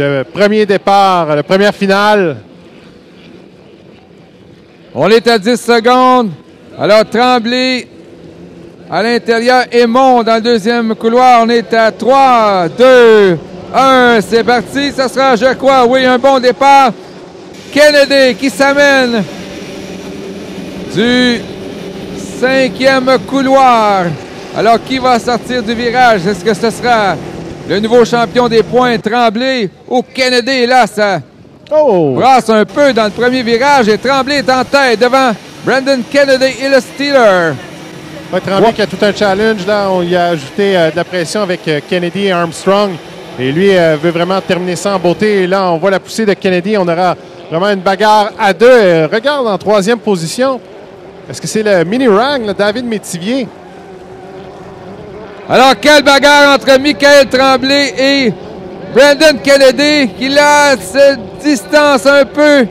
le premier départ, la première finale. On est à 10 secondes. Alors, Tremblay à l'intérieur, Aymon dans le deuxième couloir. On est à 3, 2, 1. C'est parti. Ça sera, je crois, oui, un bon départ. Kennedy qui s'amène du 5e couloir. Alors, qui va sortir du virage? Est-ce que ce sera le nouveau champion des points, Tremblay, ou Kennedy? Là, ça brasse un peu dans le premier virage et Tremblay est en tête devant Brendan Kennedy et le Steeler. Ouais, Tremblay qui a tout un challenge. Là, on y a ajouté de la pression avec Kennedy et Armstrong. Et lui veut vraiment terminer ça en beauté. Et là, on voit la poussée de Kennedy. On aura vraiment une bagarre à deux. Regarde en troisième position. Est-ce que c'est le mini-rang, David Métivier? Alors, quelle bagarre entre Michael Tremblay et Brendan Kennedy qui là se distance un peu.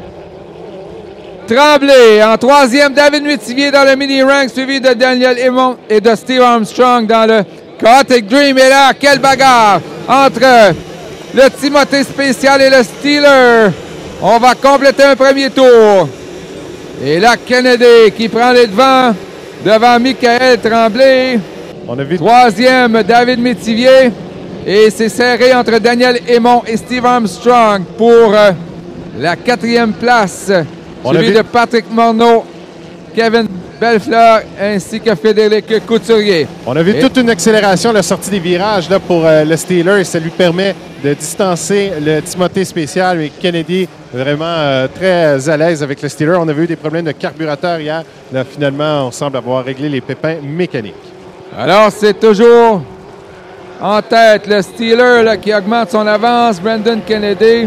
Tremblay en troisième, David Métivier dans le mini-rank, suivi de Daniel Aymon et de Steve Armstrong dans le Chaotic Dream. Et là, quelle bagarre entre le Timothée Spécial et le Steeler. On va compléter un premier tour. Et là, Kennedy qui prend les devants devant Michael Tremblay. On a vu troisième, David Métivier. Et c'est serré entre Daniel Aymon et Steve Armstrong pour la quatrième place. Suivi de Patrick Morneau, Kevin Bellefleur ainsi que Frédéric Couturier. On a vu toute une accélération à la sortie des virages là, pour le Steeler et ça lui permet de distancer le Timothée Spécial et Kennedy vraiment très à l'aise avec le Steeler. On avait eu des problèmes de carburateur hier. Là, finalement, on semble avoir réglé les pépins mécaniques. Alors, c'est toujours en tête le Steeler là, qui augmente son avance, Brendan Kennedy.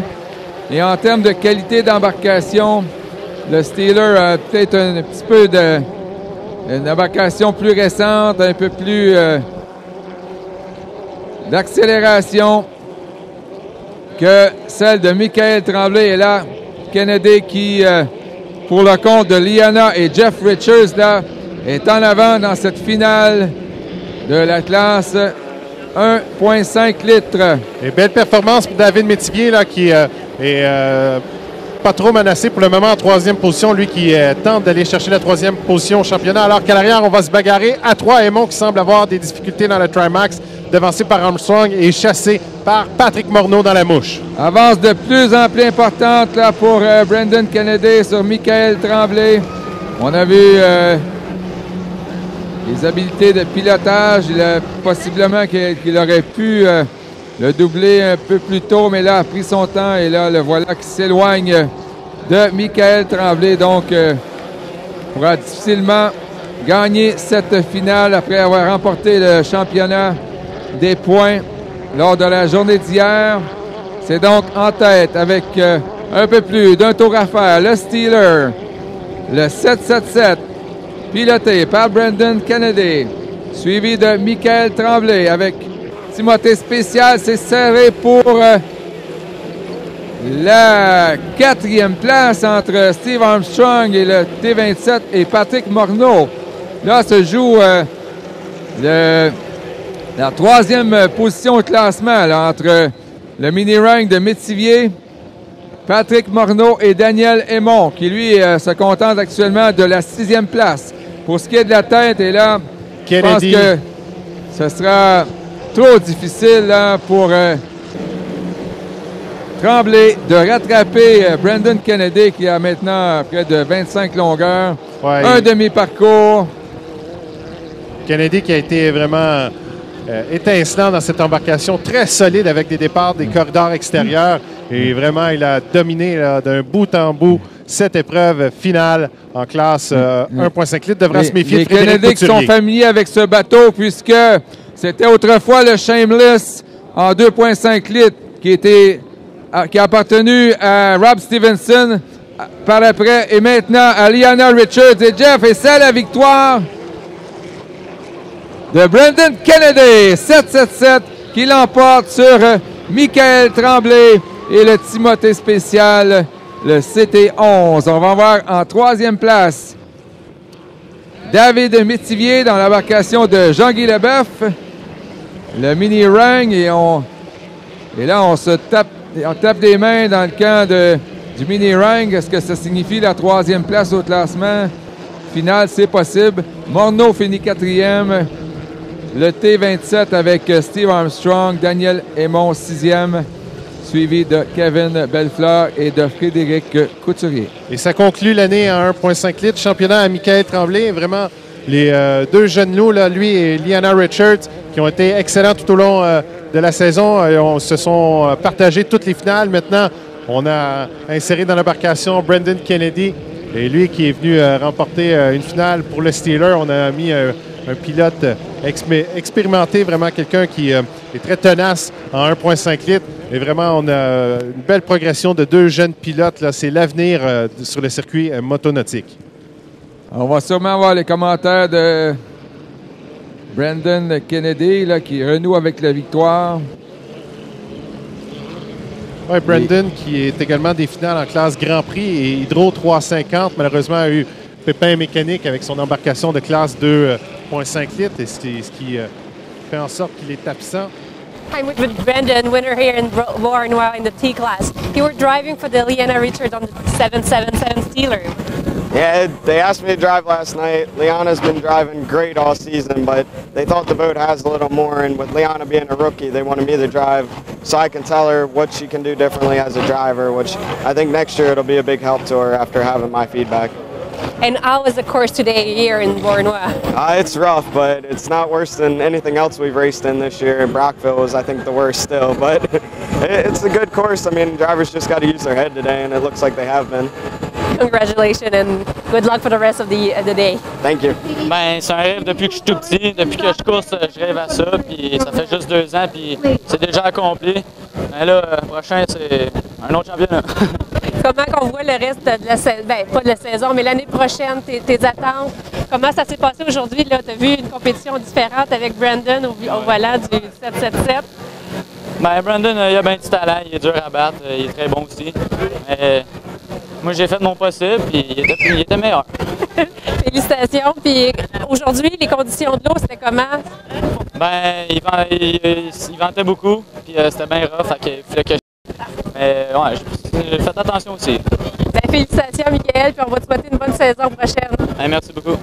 Et en termes de qualité d'embarcation, le Steeler a peut-être un petit peu une embarcation plus récente, un peu plus d'accélération que celle de Michael Tremblay. Et là, Kennedy qui, pour le compte de Liana et Jeff Richards, là, est en avant dans cette finale de la classe 1,5 litres. Et belle performance pour David Métivier là, qui est pas trop menacé pour le moment en troisième position. Lui qui tente d'aller chercher la troisième position au championnat. Alors qu'à l'arrière, on va se bagarrer à 3. Aymon qui semble avoir des difficultés dans le Trimax, devancé par Armstrong et chassé par Patrick Morneau dans la mouche. Avance de plus en plus importante là, pour Brendan Kennedy sur Michael Tremblay. On a vu les habiletés de pilotage. Possiblement qu'il aurait pu le doubler un peu plus tôt, mais là, a pris son temps. Et là, le voilà qui s'éloigne de Michael Tremblay. Donc, pourra difficilement gagner cette finale après avoir remporté le championnat des points lors de la journée d'hier. C'est donc en tête avec un peu plus d'un tour à faire. Le Steeler, le 777, piloté par Brendan Kennedy, suivi de Michael Tremblay avec Timothée Spécial. C'est serré pour la quatrième place entre Steve Armstrong et le T27 et Patrick Morneau. Là se joue la troisième position au classement là, entre le mini-rank de Métivier, Patrick Morneau et Daniel Aymon, qui lui se contente actuellement de la 6e place. Pour ce qui est de la tête, et là, Kennedy. Je pense que ce sera trop difficile là, pour Tremblay de rattraper Brendan Kennedy qui a maintenant près de 25 longueurs. Ouais, un demi-parcours. Kennedy qui a été vraiment étincelant dans cette embarcation, très solide avec des départs des corridors extérieurs. Et vraiment, il a dominé d'un bout en bout cette épreuve finale en classe 1,5 litres. Devra se méfier de Frédéric Kennedy qui sont familiers avec ce bateau puisque c'était autrefois le Shameless en 2,5 litres qui a appartenu à Rob Stevenson par après et maintenant à Liana Richards et Jeff. Et c'est la victoire de Brendan Kennedy, 777, qui l'emporte sur Michael Tremblay et le Timothée Spécial, le CT11. On va voir en troisième place David Métivier dans l'embarcation de Jean-Guy Leboeuf, le mini-rang, et là on se tape on tape des mains dans le camp du mini-ring. Est-ce que ça signifie la 3e place au classement final? C'est possible. Morneau finit 4e. Le T27 avec Steve Armstrong, Daniel Aymon 6e, suivi de Kevin Bellefleur et de Frédéric Couturier. Et ça conclut l'année à 1,5 litres. Championnat à Michael Tremblay. Vraiment, les deux jeunes loups, là, lui et Liana Richards, qui ont été excellents tout au long de la saison. On se sont partagés toutes les finales. Maintenant, on a inséré dans l'embarcation Brendan Kennedy. Et lui qui est venu remporter une finale pour le Steeler. On a mis un pilote expérimenté, vraiment quelqu'un qui est très tenace en 1,5 litres. Et vraiment, on a une belle progression de deux jeunes pilotes. Là. C'est l'avenir sur le circuit motonautique. On va sûrement voir les commentaires de Brendan Kennedy là, qui renoue avec la victoire. Oui, Brendan qui est également des finales en classe Grand Prix et Hydro 350. Malheureusement, a eu pépin mécanique avec son embarcation de classe 2,5 litres, et ce qui fait en sorte qu'il est absent. I'm with Brendan, winner here in Beauharnois in the T class. You were driving for the Liana Richards on the 777 Steeler. Yeah, they asked me to drive last night. Liana's been driving great all season, but they thought the boat has a little more, and with Liana being a rookie, they wanted me to drive so I can tell her what she can do differently as a driver, which I think next year it'll be a big help to her after having my feedback. And how was the course today here in Beauharnois? It's rough, but it's not worse than anything else we've raced in this year. Brockville was, I think, the worst still, but it's a good course. I mean, drivers just got to use their head today, and it looks like they have been. Congratulations and good luck for the rest of the day. Thank you. Ben, c'est un rêve depuis que je suis tout petit. Depuis que je course, je rêve à ça. Puis ça fait juste 2 ans, puis c'est déjà accompli. Mais là, prochain, c'est un autre championnat. Comment qu'on voit le reste de la saison, ben, pas de la saison, mais l'année prochaine, tes attentes? Comment ça s'est passé aujourd'hui? Tu as vu une compétition différente avec Brandon au volant du 777? Ben, Brandon, il a bien du talent, il est dur à battre, il est très bon aussi. Mais moi, j'ai fait mon possible, puis il était meilleur. Félicitations. Puis aujourd'hui, les conditions de l'eau, c'était comment? Ben, il ventait beaucoup, puis c'était bien rough, fait qu'il fallait que mais ouais, j'ai fait attention aussi. Ben, félicitations, Michael, puis on va te souhaiter une bonne saison prochaine. Ben, merci beaucoup.